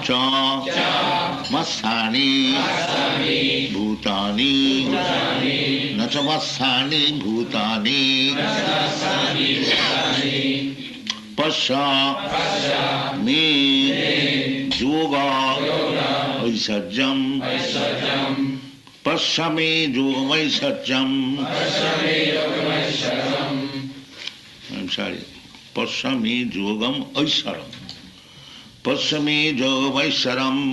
cha masthani bhutani na cha masthani bhutani pasya me yoga vaisajyam pasya me yoga vaisajyam I'm sorry. Pasami yogam aisharam. Pasami yogam aisharam.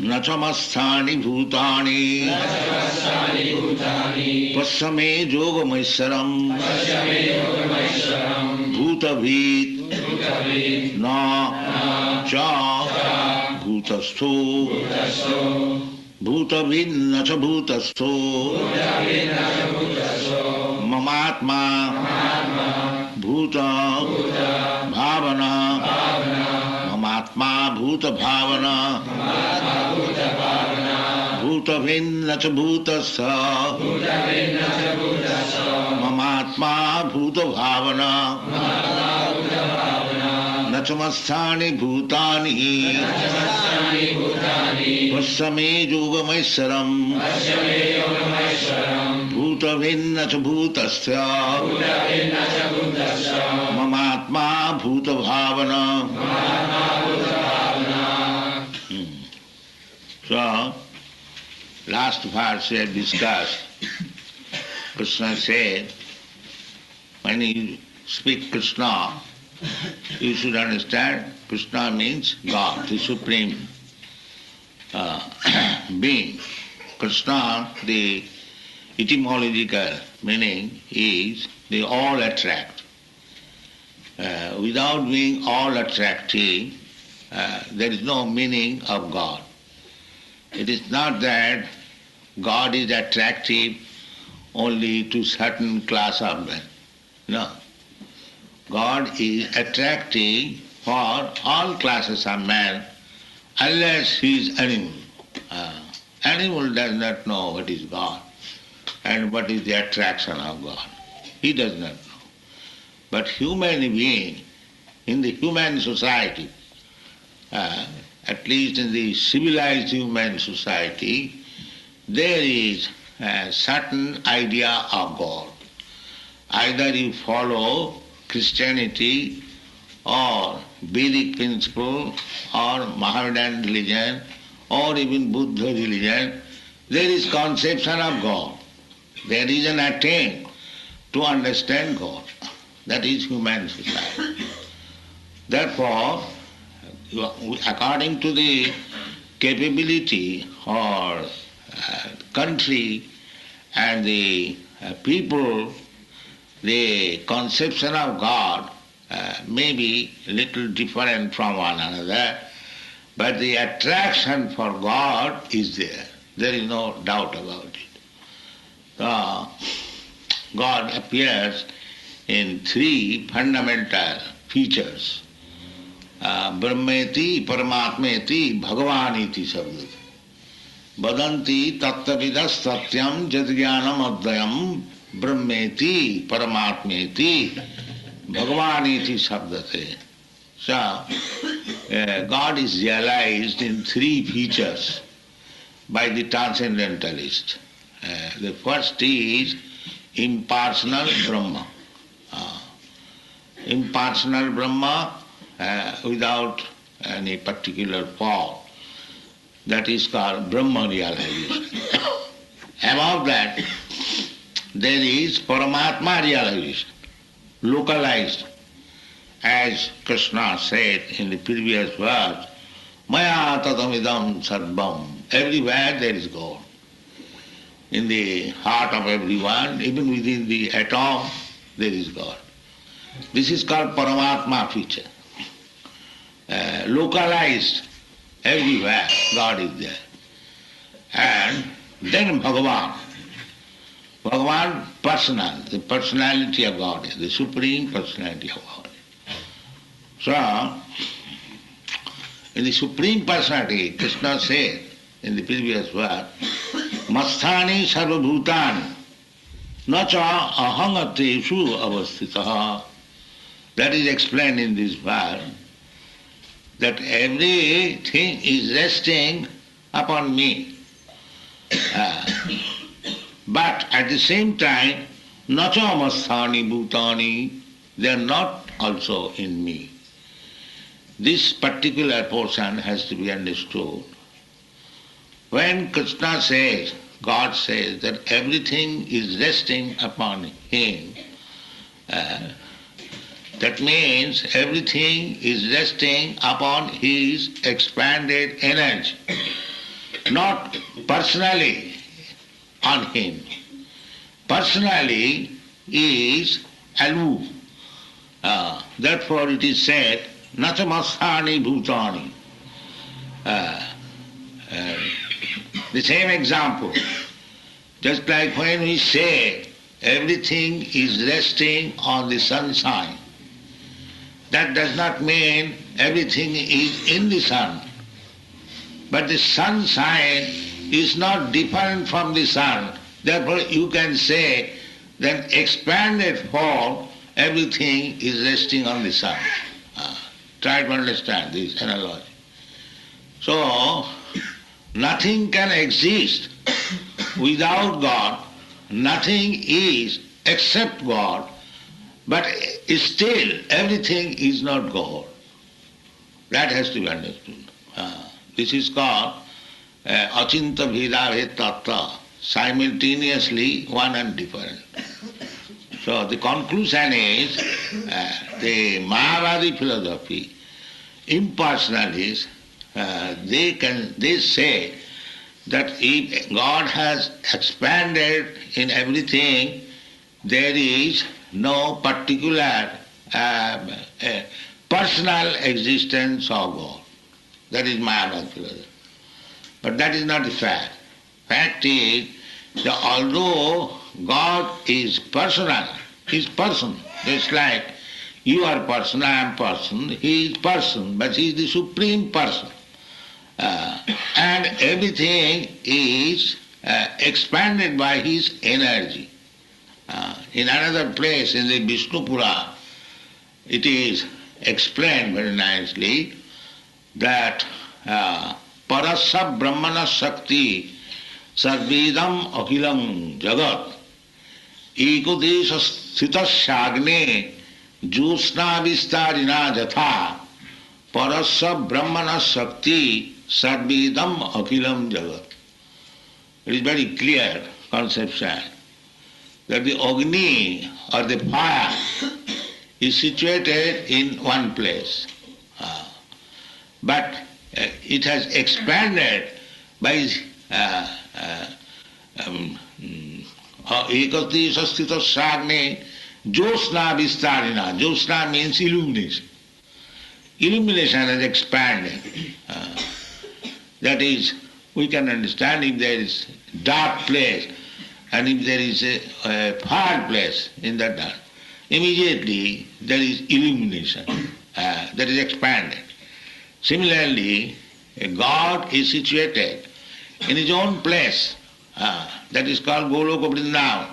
Nachamasthani bhutani. Pasami yogam aisharam. Bhutavit. Na. Cha. Bhutastho. Bhutavit nacha bhutastho. Mamatma bhuta bhavana mamatma bhuta bhavana bhuta vinna cha bhutastha mamatma bhuta bhavana nachamasthani bhutani pasame yogamaisaram bhuta vinna cha bhutastha mamatma bhuta bhavana. So, last verse we have discussed. Krishna said, when you speak Krishna, you should understand Krishna means God, the Supreme Being. Krishna, the etymological meaning is they all attract. Without being all attracting, there is no meaning of God. It is not that God is attractive only to certain class of men. No. God is attractive for all classes of men unless he is animal. Animal does not know what is God and what is the attraction of God. He does not know. But human being, in the human society, at least in the civilized human society, there is a certain idea of God. Either you follow Christianity or Vedic principle or Mohammedan religion or even Buddha religion, there is conception of God. There is an attempt to understand God. That is human society. Therefore, according to the capability or country and the people, the conception of God may be a little different from one another, but the attraction for God is there. There is no doubt about it. God appears in three fundamental features. Brahmeti, Paramatmeti, Bhagavaniti sabdati. Vadanti tattavidas satyam jadgyanam advayam Brahmeti, Paramatmeti, Bhagavaniti sabdate. So, God is realized in three features by the transcendentalist. The first is impersonal Brahma. Impersonal Brahma without any particular form. That is called Brahma realization. Above that, there is Paramatma realization, localized. As Krishna said in the previous verse, Maya tatamidam sarvam. Everywhere there is God. In the heart of everyone, even within the atom, there is God. This is called Paramatma feature. Localized, everywhere God is there. And then Bhagavan. Bhagavan, personal, the personality of God, the supreme personality of God. So, in the supreme personality, Krishna said in the previous verse, Masthani sarvabhutani nacha ahangateshu avastitaha. That is explained in this verse. that everything is resting upon me. But at the same time, nachamasthani bhutani, they are not also in me. This particular portion has to be understood. When Krishna says, God says that everything is resting upon him, that means everything is resting upon his expanded energy, not personally on him. Personally is aloof. Therefore it is said, nachamasthani bhutani. The same example, just like when we say everything is resting on the sunshine, that does not mean everything is in the sun. But the sunshine is not different from the sun. Therefore you can say that expanded form, everything is resting on the sun. Try to understand this analogy. So, nothing can exist without God, nothing is except God, but still everything is not God. That has to be understood. This is called achinta bheda tattva, simultaneously one and different. So the conclusion is the Mayavadi philosophy, impersonalists, they say that if God has expanded in everything, there is no particular personal existence of God. That is Mayavadi philosophy. But that is not the fact. Fact is that although God is personal, He is person, just like you are person, I am person, He is person, but He is the supreme person. And everything is expanded by His energy. In another place, in the Vishnu Purana, it is explained very nicely that parasya brahmana shakti sarvedam akhilam jagat ekodesha sthitasagne josna vistarina jatha parasya brahmana shakti sarvedam akhilam jagat. It is very clear conception that the Agni or the fire is situated in one place. But it has expanded by ekati sastita sagne josna vistarina. Josna means illumination. Illumination has expanded. That is, we can understand if there is dark place and if there is a fireplace in that dark, immediately there is illumination that is expanded. Similarly, God is situated in His own place, that is called Goloka Vrindavan.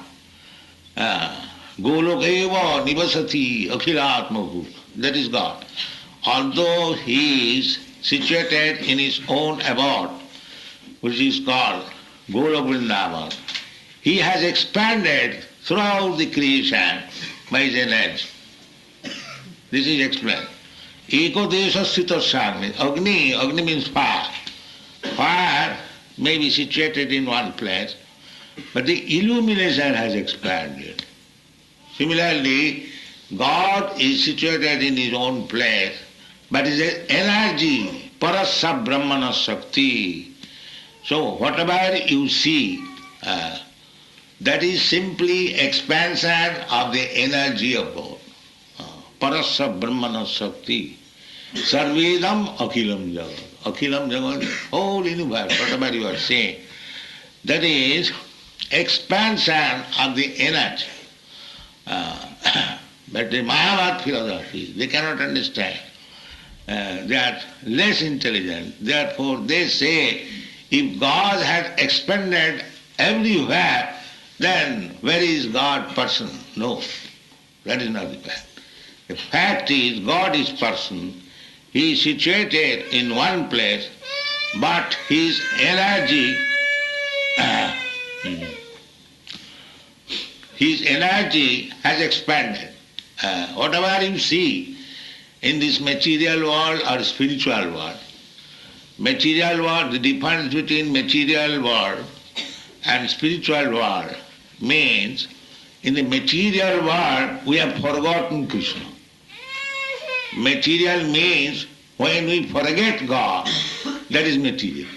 Goloka eva nivasati akhilatma bhut. That is God. Although He is situated in His own abode, which is called Goloka Vrindavan, He has expanded throughout the creation by His energy. This is explained. Ekodesha sthita Agni, Agni means fire. Fire may be situated in one place, but the illumination has expanded. Similarly, God is situated in His own place, but His energy, parasya brahmana shakti. So whatever you see, that is simply expansion of the energy of God. Parasya brahmana shakti. Sarvedam akhilam jagat. Akhilam jagat, whole universe, whatever you are saying, that is expansion of the energy. But the Mayavad philosophy, they cannot understand. They are less intelligent. Therefore they say, if God has expanded everywhere, then where is God person? No, that is not the fact. The fact is God is person. He is situated in one place, but his energy has expanded. Whatever you see in this material world or spiritual world, the difference between material world and spiritual world means in the material world we have forgotten Krishna. Material means when we forget God, that is material.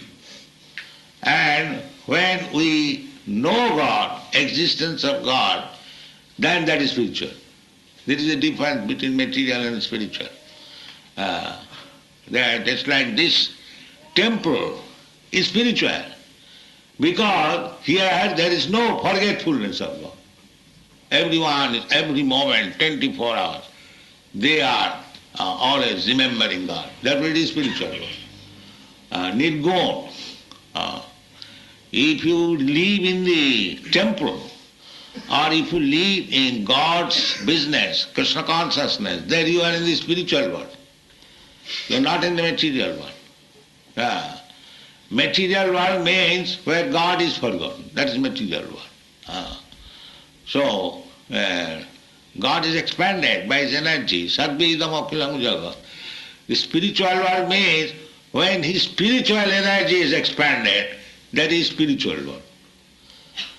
And when we know God, existence of God, then that is spiritual. There is a difference between material and spiritual. That's like this temple is spiritual because here there is no forgetfulness of God. Everyone, every moment, 24 hours, they are always remembering God. That will be spiritual. Nirgun. If you live in the temple or if you live in God's business, Krishna consciousness, then you are in the spiritual world. You are not in the material world. Material world means where God is forgotten. That is material world. So, God is expanded by His energy. Sarve idam akhilam jagat. The spiritual world means when His spiritual energy is expanded, that is spiritual world.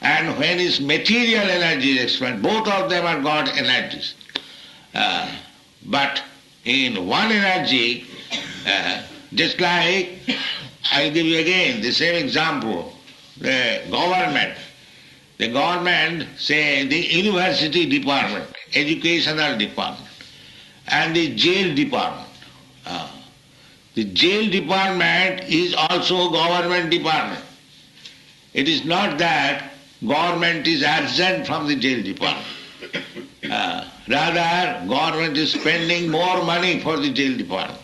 And when His material energy is expanded, both of them are God energies. But in one energy, just like, I'll give you again the same example, the government, say the university department, educational department, and the jail department. The jail department is also government department. It is not that government is absent from the jail department. Rather, government is spending more money for the jail department,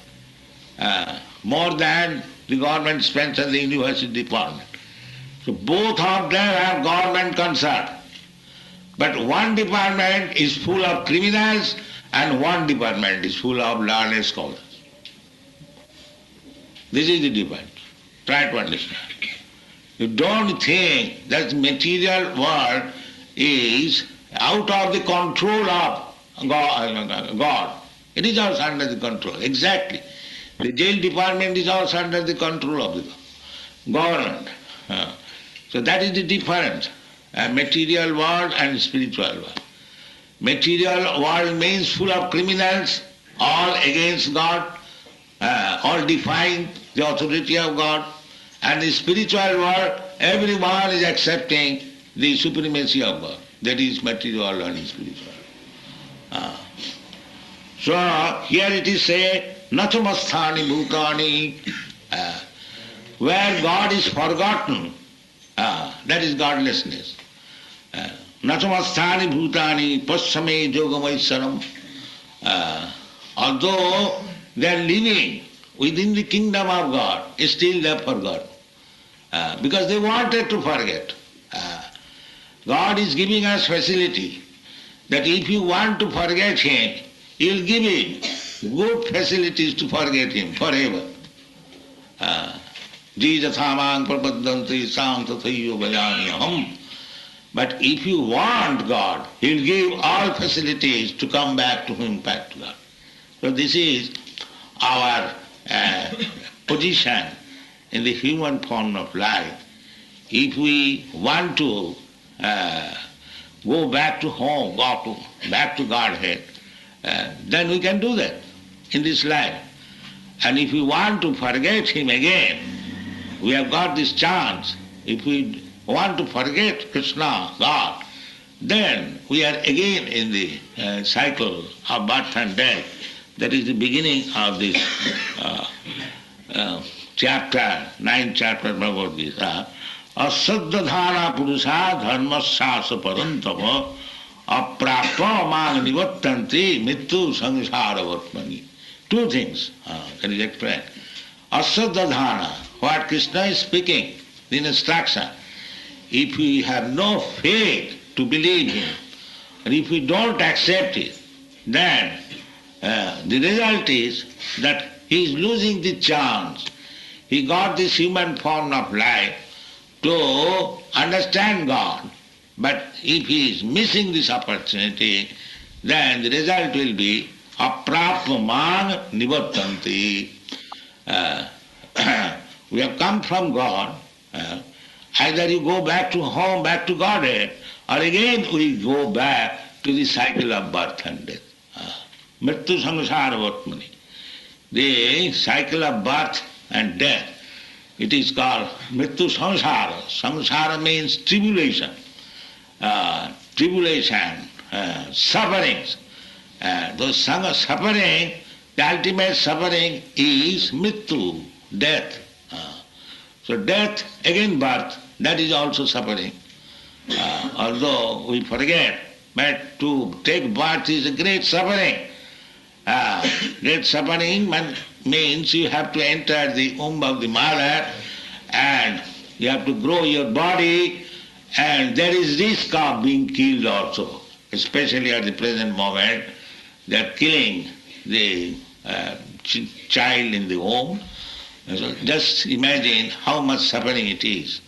more than the government spends on the university department. So both of them are government concerned. But one department is full of criminals and one department is full of learned scholars. This is the difference. Try to understand. You don't think that the material world is out of the control of God. It is also under the control. Exactly. The jail department is also under the control of the government. So that is the difference. Material world and spiritual world. Material world means full of criminals, all against God, all defying the authority of God. And the spiritual world, everyone is accepting the supremacy of God. That is material and spiritual. So here it is said, Nachamasthani bhutani, where God is forgotten, that is godlessness. Nachamasthani bhutani pasame yogamaisaram. Although they are living within the kingdom of God, still they are forgotten. Because they wanted to forget. God is giving us facility that if you want to forget Him, He will give you good facilities to forget Him forever. Jijathamang prapadanti sam tathaiyo bhajaniham. But if you want God, He will give all facilities to come back to Him, back to God. So this is our position in the human form of life. If we want to go back to home, back to Godhead, then we can do that in this life. And if we want to forget Him again, we have got this chance. If we want to forget Krishna, God, then we are again in the cycle of birth and death. That is the beginning of this chapter, 9th chapter of Bhagavad-gītā. Asaddhāna purusā dharmasāsa parantava aprāpa māṅ nivattanti mittu samsāra vatmani. Two things can is explained. Asaddhāna, what Krishna is speaking, the instruction. If we have no faith to believe Him, and if we don't accept it, then the result is that he is losing the chance. He got this human form of life to understand God. But if he is missing this opportunity, then the result will be aprapman nivartanti. We have come from God. Either you go back to home, back to Godhead, or again we go back to the cycle of birth and death. Mrityu samsara vatmani. The cycle of birth and death, it is called mrityu samsara. Samsara means tribulation. Sufferings. Those suffering, the ultimate suffering is mrityu, death. So death, again birth, that is also suffering. Although we forget, but to take birth is a great suffering. Great suffering means you have to enter the womb of the mother and you have to grow your body, and there is risk of being killed also. Especially at the present moment, they are killing the child in the womb. So just imagine how much suffering it is.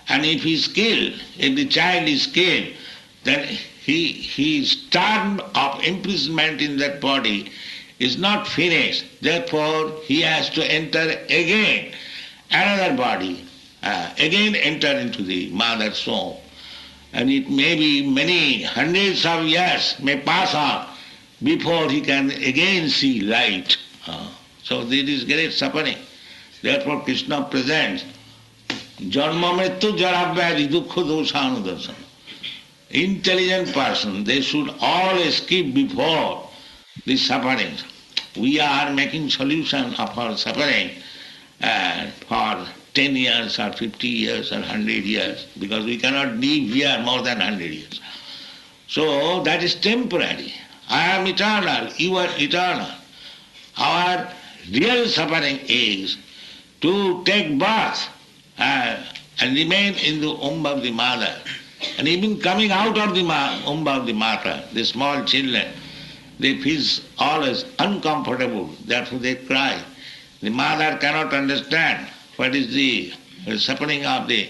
And if he is killed, if the child is killed, then his term of imprisonment in that body is not finished. Therefore, he has to enter again another body, again enter into the mother's womb. And it may be many hundreds of years may pass on before he can again see light. So this is great suffering. Therefore Krishna presents Janma Mrityu Jara Vyadhi Dukkha Doshanudarsana. Intelligent person, they should always keep before the sufferings. We are making solution of our suffering for 10 years or 50 years or 100 years, because we cannot live here more than 100 years. So that is temporary. I am eternal, you are eternal. Our real suffering is to take birth and remain in the womb of the mother. And even coming out of the womb of the mother, the small children, they feel always uncomfortable, therefore they cry. The mother cannot understand what is the suffering of the,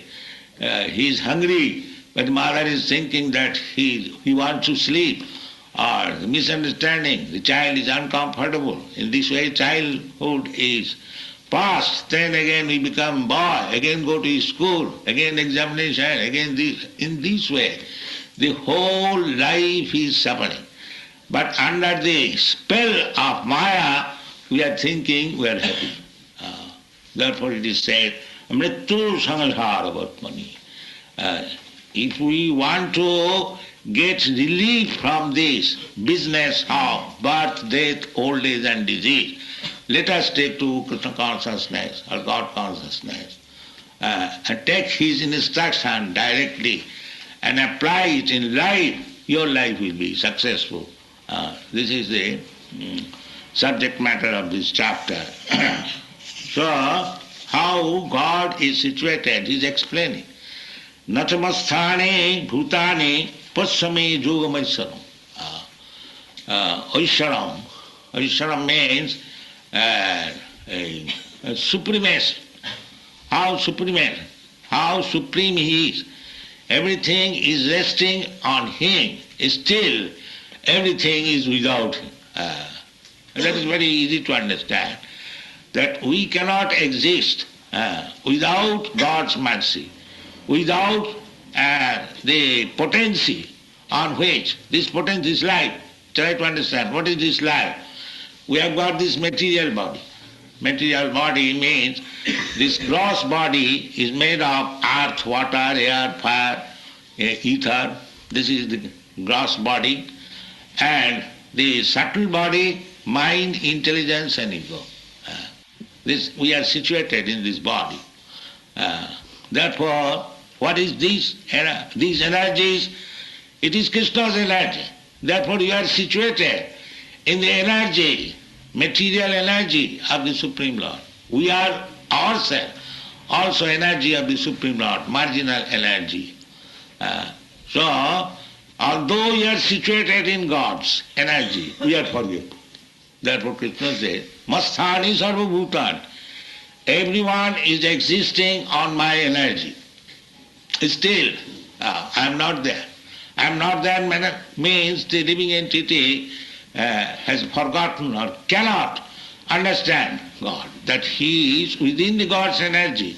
he is hungry, but the mother is thinking that he wants to sleep, or misunderstanding, the child is uncomfortable. In this way childhood is past, then again we become boy, again go to school, again examination, again this. In this way, the whole life is suffering. But under the spell of Maya, we are thinking we are happy. Therefore it is said, Mrityu samsara vatmani. If we want to get relief from this business of birth, death, old age and disease, let us take to Krishna consciousness or God consciousness and take his instruction directly and apply it in life. Your life will be successful. This is the subject matter of this chapter. So, how God is situated, he is explaining. Natamasthane bhutane pasame yogamaisaram. Aisharam. Aisharam means supremacy. How supreme? How supreme he is. Everything is resting on him. Still, everything is without him. That is very easy to understand. That we cannot exist without God's mercy, without the potency on which this potency is life. Try to understand, what is this life? We have got this material body. Material body means this gross body is made of earth, water, air, fire, ether. This is the gross body. And the subtle body, mind, intelligence and ego. We are situated in this body. Therefore, what is this? These energies, it is Krishna's energy. Therefore you are situated in the energy, material energy of the Supreme Lord. We are ourselves also energy of the Supreme Lord, marginal energy. So, although we are situated in God's energy, we are forgetful. Therefore Krishna says, Masthani sarva bhutan. Everyone is existing on my energy. Still, I am not there. I am not there means the living entity has forgotten or cannot understand God, that he is within the God's energy,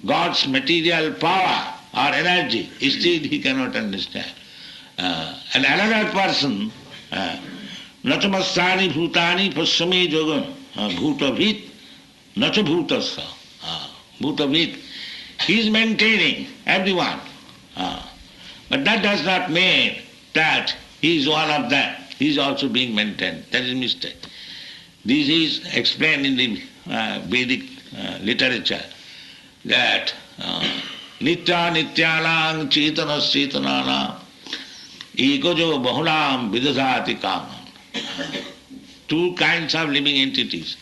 God's material power or energy. Still he cannot understand. And another person, Nachamasthani bhutani pasame jogam bhutavit nacha bhutasya. Bhutavit. He is maintaining everyone. But that does not mean that he is one of them. He is also being maintained. That is a mistake. This is explained in the Vedic literature that nitya nityanang chetanas chetananam ikojo bahunam vidadhati kamam. Two kinds of living entities.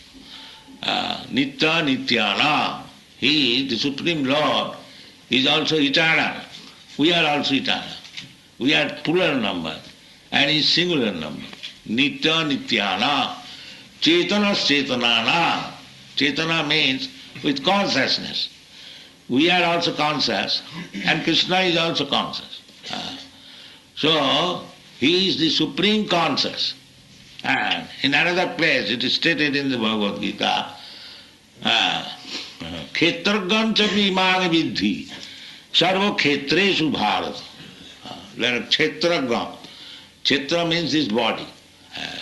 Nitya nityanam. He, the Supreme Lord, is also eternal. We are also eternal. We are plural number and he is singular number. Nitya nityana. Chetanas chetanana. Chetana means with consciousness. We are also conscious and Krishna is also conscious. So, he is the supreme conscious. And in another place it is stated in the Bhagavad-gītā, Khetragam chapi imani vidhi sarva khetresu bharata. Khetragam. Kshetra means this body.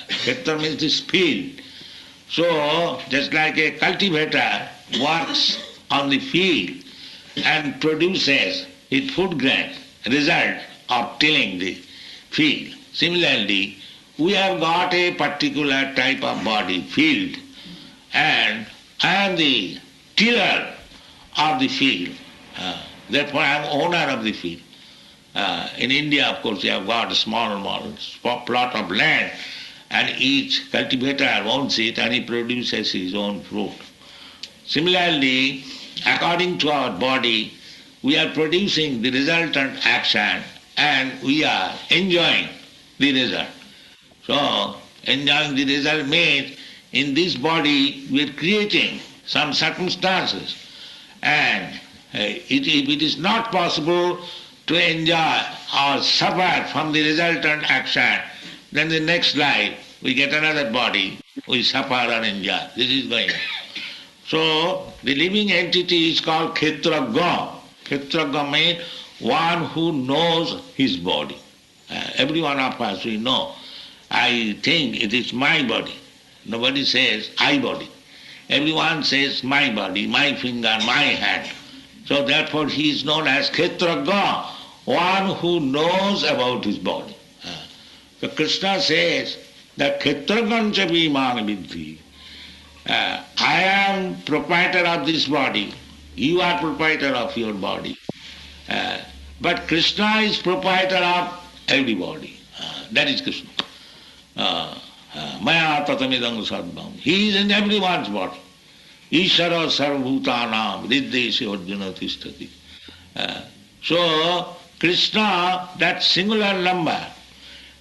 Khetra means this field. So, just like a cultivator works on the field and produces its food grain, result of tilling the field. Similarly, we have got a particular type of body, field, and I am the tiller of the field. Therefore I am owner of the field. In India, of course, you have got a small plot of land and each cultivator owns it and he produces his own fruit. Similarly, according to our body, we are producing the resultant action and we are enjoying the result. So, enjoying the result means in this body we are creating some circumstances and if it is not possible to enjoy or suffer from the resultant action, then the next life we get another body, we suffer and enjoy. This is going on. So, the living entity is called Khetragam. Khetragam means one who knows his body. Every one of us, we know. I think it is my body. Nobody says I body. Everyone says my body, my finger, my hand. So therefore he is known as Khetragam, one who knows about his body. So Krishna says that Khetragam cha vimana vidhi. I am proprietor of this body, you are proprietor of your body. But Krishna is proprietor of everybody. That is Krishna. Maya tatamidang sarvam. He is in everyone's body. Ishara sarvabhutanam riddhesi arjuna tishtati. So, Krishna, that singular number,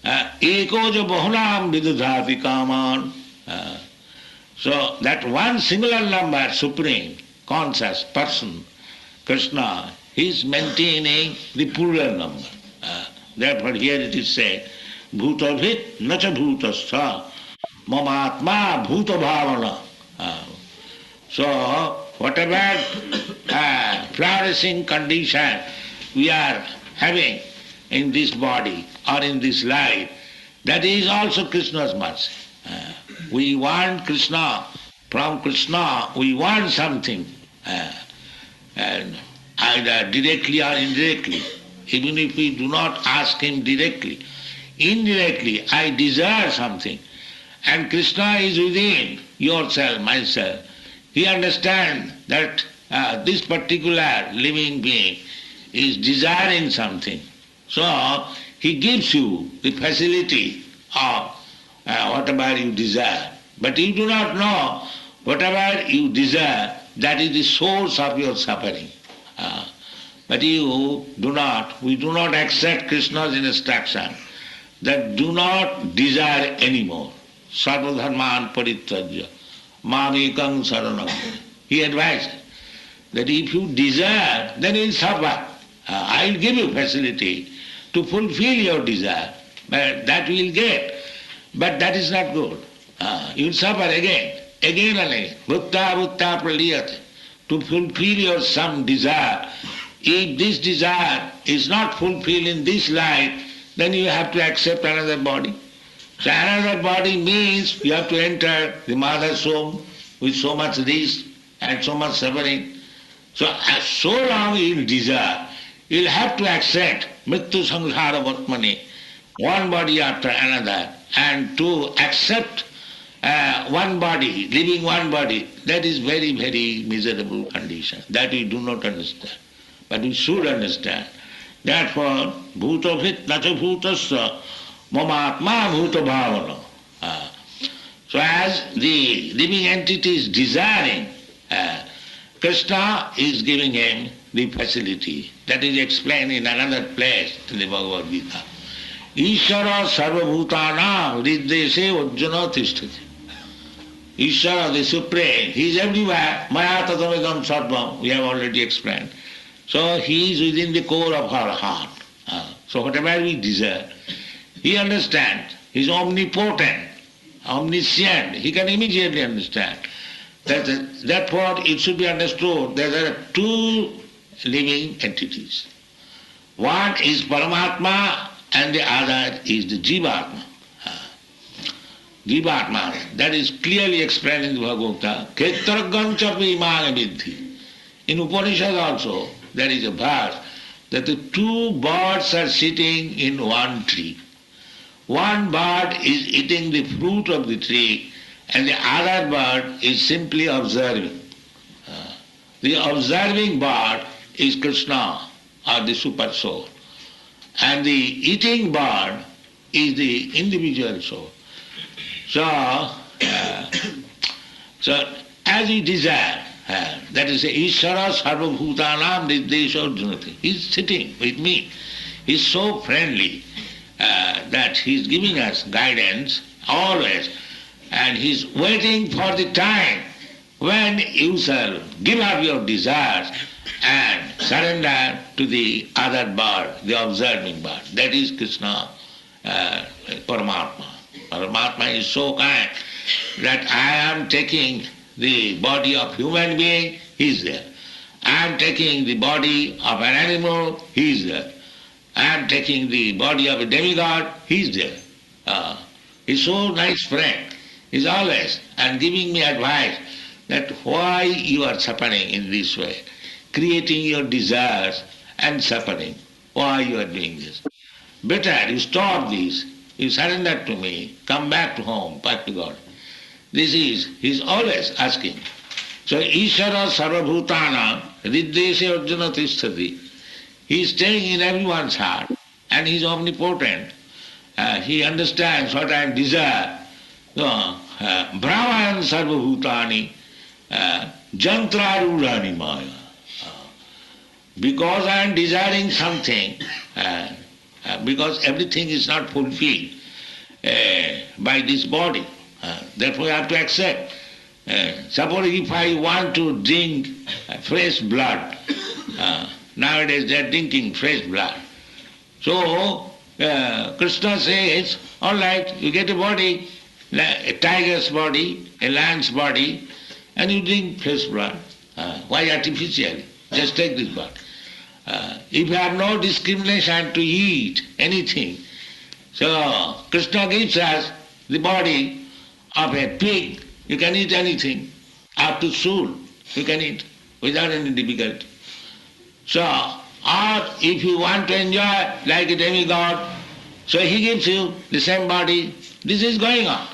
ekoja bahunam vidadhati kaman. So, that one singular number, supreme, conscious person, Krishna, he is maintaining the plural number. Therefore here it is said, bhutavit nacha bhutascha mamatma bhuta bhavana. So whatever flourishing condition we are having in this body or in this life, that is also Krishna's mercy. We want Krishna, from Krishna we want something, and either directly or indirectly. Even if we do not ask him directly, indirectly I desire something. And Krishna is within yourself, myself. He understands that this particular living being is desiring something. So he gives you the facility of whatever you desire. But you do not know whatever you desire, that is the source of your suffering. But we do not accept Krishna's instruction that do not desire anymore. sarvadharman parityajya mamekam saranam. He advised that if you desire, then you will suffer. I will give you facility to fulfill your desire, but that you will get. But that is not good. You will suffer again and again. Bhutta praliyate. To fulfill your some desire. If this desire is not fulfilled in this life, then you have to accept another body. So another body means you have to enter the mother's womb with so much risk and so much suffering. So long you will desire, you will have to accept mrityu samsara vatmani, one body after another, and to accept one body, living one body, that is very, very miserable condition. That we do not understand. But we should understand. Therefore, bhutavit nacha bhutasya mamatma bhuta bhavana. So as the living entity is desiring, Krishna is giving him the facility. That is explained in another place in the Bhagavad-gītā. Ishara sarvabhutanam riddeshe vajjana tishtati. Ishara, the Supreme, he is everywhere. Maya tatamekam sarvam, we have already explained. So he is within the core of our heart. So whatever we desire, he understands. He is omnipotent, omniscient. He can immediately understand. Therefore it should be understood that there are two living entities. One is Paramatma and the other is the Jivatma. Jivatma, that is clearly explained in the Bhagavad-gītā. Ketragam chapi imāna vidhi. In Upanishad also, there is a verse that the two birds are sitting in one tree. One bird is eating the fruit of the tree and the other bird is simply observing. The observing bird is Krishna or the super soul. And the eating bird is the individual soul. So as we desire, that is Ishara Sarvabhutanam Nirdesha Junati. He is sitting with me. He is so friendly that he is giving us guidance always. And he is waiting for the time when you shall give up your desires and surrender to the other bird, the observing bird. That is Krishna, Paramatma. Paramatma is so kind that I am taking the body of human being, he is there. I am taking the body of an animal, he is there. I am taking the body of a demigod, he is there. He is so nice friend. He is always and giving me advice that why you are suffering in this way, creating your desires and suffering. Why you are doing this? Better you stop this. You surrender to me, come back to home, back to God. This is, he is always asking. So, Ishara Sarvabhutana Riddeshe Arjuna Tishtati. He is staying in everyone's heart and he is omnipotent. He understands what I desire. So, Brahman Sarvabhutani Jantrarudhani Maya. Because I am desiring something, because everything is not fulfilled by this body. Therefore I have to accept. Suppose if I want to drink fresh blood, nowadays they are drinking fresh blood. So Krishna says, all right, you get a body, a tiger's body, a lion's body, and you drink fresh blood. Why artificially? Just take this blood. If you have no discrimination to eat anything, so Krishna gives us the body of a pig, you can eat anything. Up to soul, you can eat without any difficulty. So, or if you want to enjoy like a demigod, so he gives you the same body. This is going on.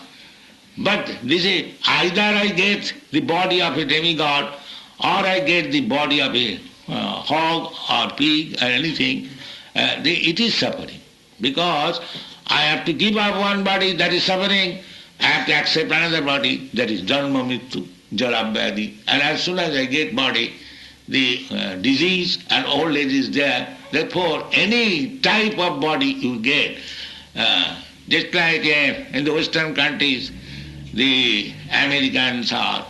But this is, either I get the body of a demigod or I get the body of a hog or pig or anything, it is suffering. Because I have to give up one body, that is suffering. I have to accept another body, that is Janma Mrityu, Jara Vyadhi. And as soon as I get body, the disease and old age is there. Therefore, any type of body you get, just like in the Western countries, the Americans or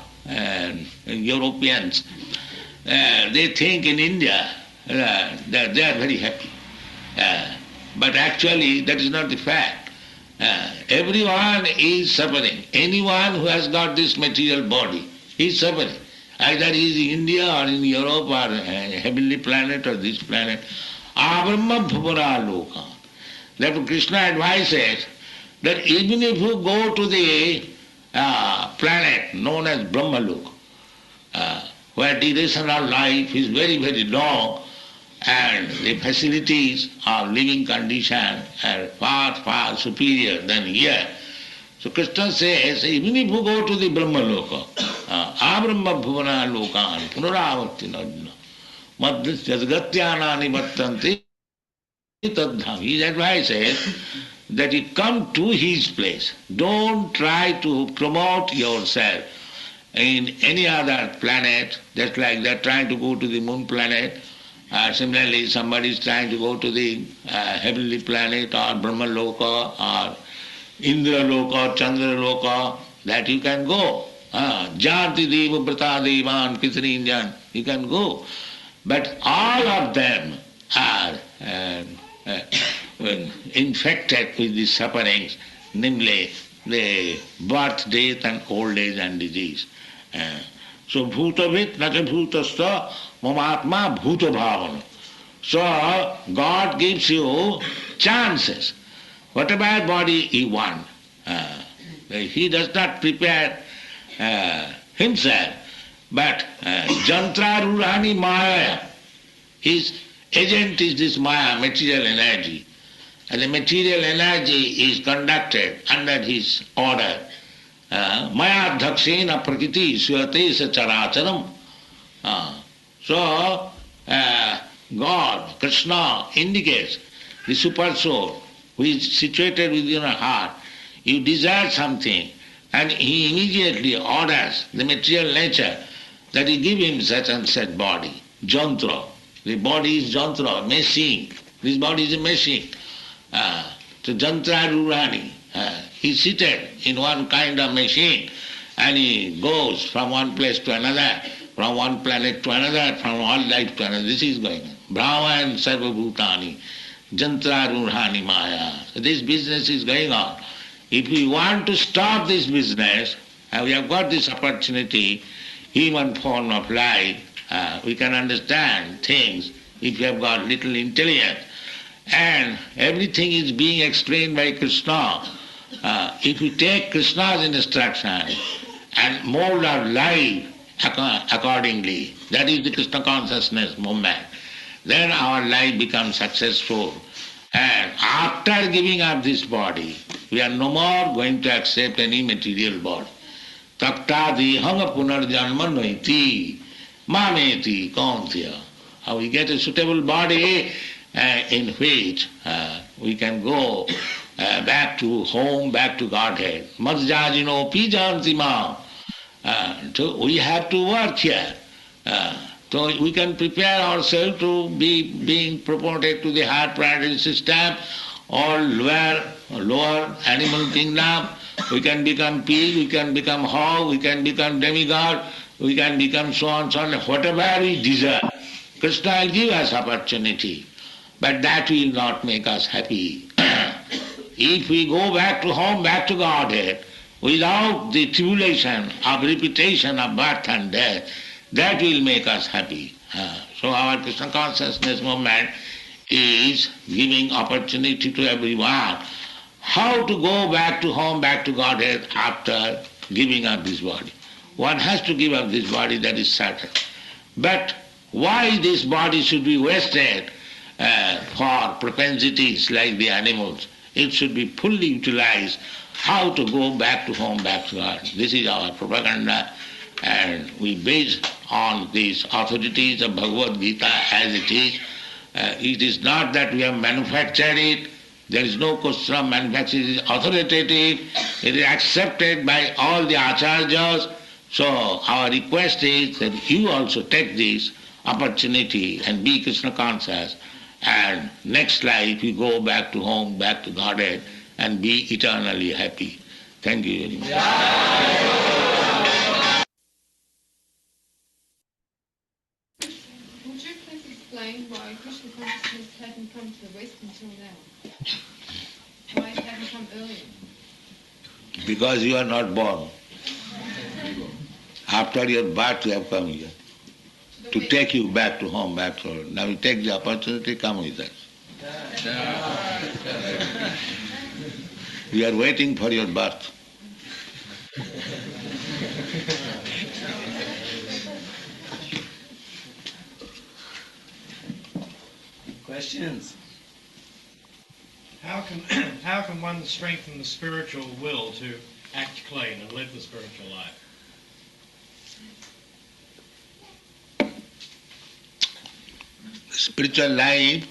Europeans, they think in India that they are very happy. But actually that is not the fact. Everyone is suffering. Anyone who has got this material body is suffering. Either he is in India or in Europe or heavenly planet or this planet. Abrahma bhuvana loka. Therefore Krishna advises that even if you go to the planet known as Brahmaloka, where duration of life is very, very long and the facilities of living condition are far, far superior than here. So Krishna says, even if you go to the Brahmaloka, Abrahma bhuvana lokan punaravarti narjuna madhis jadgatyanani vattanti tadham. His advice is that you come to his place. Don't try to promote yourself in any other planet, just like they're trying to go to the moon planet. Similarly, somebody is trying to go to the heavenly planet or Brahmaloka or Indraloka or Chandraloka, that you can go. Janti deva brata devan kitri Indian, you can go. But all of them are infected with these sufferings, namely the birth, death and old age and disease. So bhutavit nacha bhutastha mamatma bhuta bhavana. So God gives you chances. Whatever body you want, he does not prepare himself, but jantra rurani maya. His agent is this maya, material energy. And the material energy is conducted under his order. Maya dhakshena prakriti suyate sa characharam. So God, Krishna indicates the super soul who is situated within your heart. You desire something and he immediately orders the material nature that you give him such and such body. Jantra. The body is jantra, machine. This body is a machine. So jantra rurani. He's seated in one kind of machine and he goes from one place to another, from one planet to another, from one life to another. This is going on. Brahma and sarva bhutani, jantra rurani maya. So this business is going on. If we want to stop this business, we have got this opportunity, human form of life, we can understand things if you have got little intelligence. And everything is being explained by Krishna. If we take Krishna's instruction and mold our life accordingly, that is the Krishna consciousness movement, then our life becomes successful. And after giving up this body, we are no more going to accept any material body. Takta dehanga punarjanma noiti mameti kauntya. We get a suitable body in which we can go back to home, back to Godhead. Madjajino pijanti ma. So we have to work here. So we can prepare ourselves to be being promoted to the higher planetary system or lower animal kingdom. We can become pig, we can become hog, we can become demigod, we can become so on, so on, whatever we desire. Krishna will give us opportunity, but that will not make us happy. If we go back to home, back to Godhead, without the tribulation of repetition of birth and death, that will make us happy. So our Krishna consciousness movement is giving opportunity to everyone how to go back to home, back to Godhead after giving up this body. One has to give up this body, that is certain. But why this body should be wasted for propensities like the animals? It should be fully utilized how to go back to home, back to God. This is our propaganda, and we base on these authorities of Bhagavad-gītā as it is. It is not that we have manufactured it. There is no question of manufacturing. It is authoritative. It is accepted by all the acharyas. So our request is that you also take this opportunity and be Krishna conscious, and next life you go back to home, back to Godhead, and be eternally happy. Thank you very much. Krishna consciousness hadn't come to the West until now? Why it hadn't come earlier? Because you are not born. After your birth you have come here. To take you back to home, back to now you take the opportunity, come with us. We are waiting for your birth. Questions? How can one strengthen the spiritual will to act clean and live the spiritual life? Spiritual life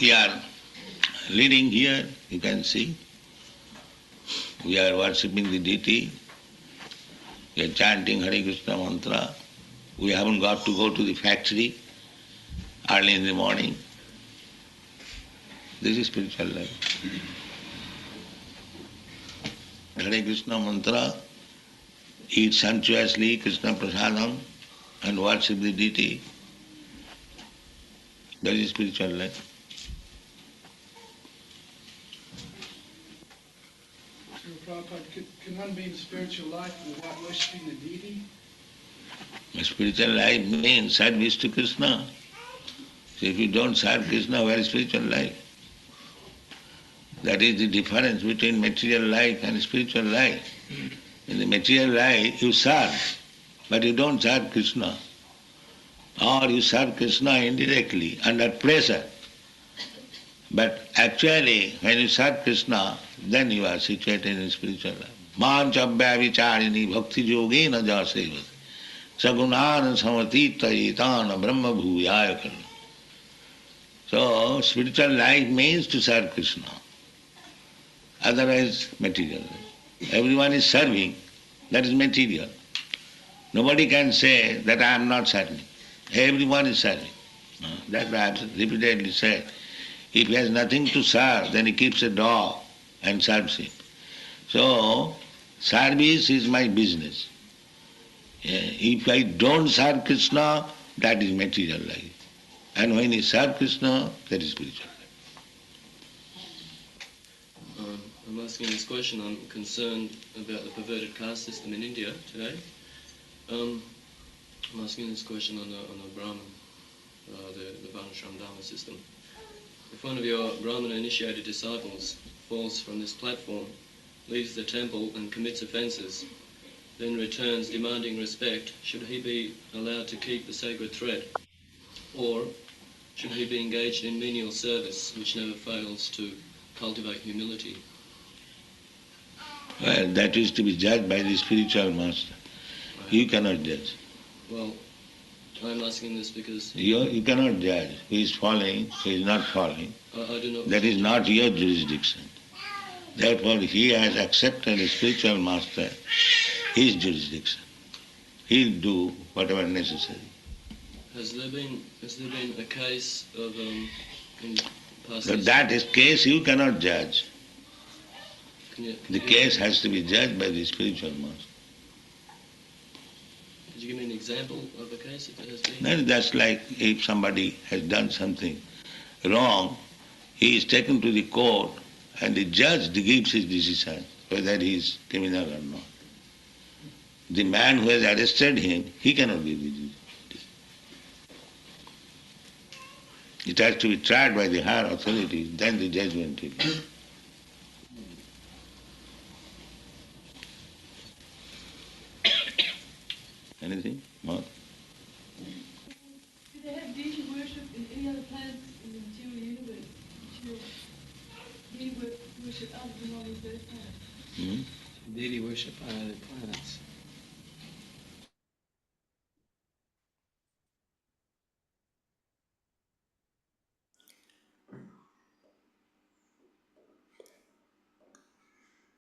we are leading here, you can see. We are worshipping the deity. We are chanting Hare Krishna mantra. We haven't got to go to the factory early in the morning. This is spiritual life. Hare Krishna mantra, eat sumptuously Krishna prasadam and worship the deity. That is spiritual life. Prabhupada, can one be in spiritual life without worshipping the deity? Spiritual life means service to Krishna. So if you don't serve Krishna, where is spiritual life? That is the difference between material life and spiritual life. In the material life, you serve, but you don't serve Krishna. Or you serve Krishna indirectly, under pressure. But actually, when you serve Krishna, then you are situated in spiritual life. Manchabhya vicharini bhakti yogena jasevati sagunana samatita etana brahma bhuvaya karna. So, spiritual life means to serve Krishna. Otherwise, material life. Everyone is serving, that is material. Nobody can say that I am not serving. Everyone is serving. That's why I have repeatedly said, if he has nothing to serve, then he keeps a dog and serves him. So, service is my business. If I don't serve Krishna, that is material life. And when he serves Krishna, that is spiritual life. I'm asking this question, I'm concerned about the perverted caste system in India today. I'm asking this question on a Brahmin, the Varnashram Dharma system. If one of your Brahmana-initiated disciples falls from this platform, leaves the temple and commits offences, then returns demanding respect, should he be allowed to keep the sacred thread? Or should he be engaged in menial service, which never fails to cultivate humility? Well, that is to be judged by the spiritual master. Right. You cannot judge. Well, I'm asking this because You cannot judge who is falling, who is not falling. I do not... That is not your jurisdiction. Therefore, he has accepted a spiritual master, his jurisdiction. He'll do whatever necessary. Has there been a case of in past... So that is case you cannot judge. The case has to be judged by the spiritual master. Could you give me an example of a case if there has been? Then that's like if somebody has done something wrong, he is taken to the court and the judge gives his decision whether he is criminal or not. The man who has arrested him, he cannot give the decision. It has to be tried by the higher authorities, then the judgment will come. Anything more? Do they have deity worship in any other planets in the material universe? Deity worship other than all these other planets? Deity worship on other planets.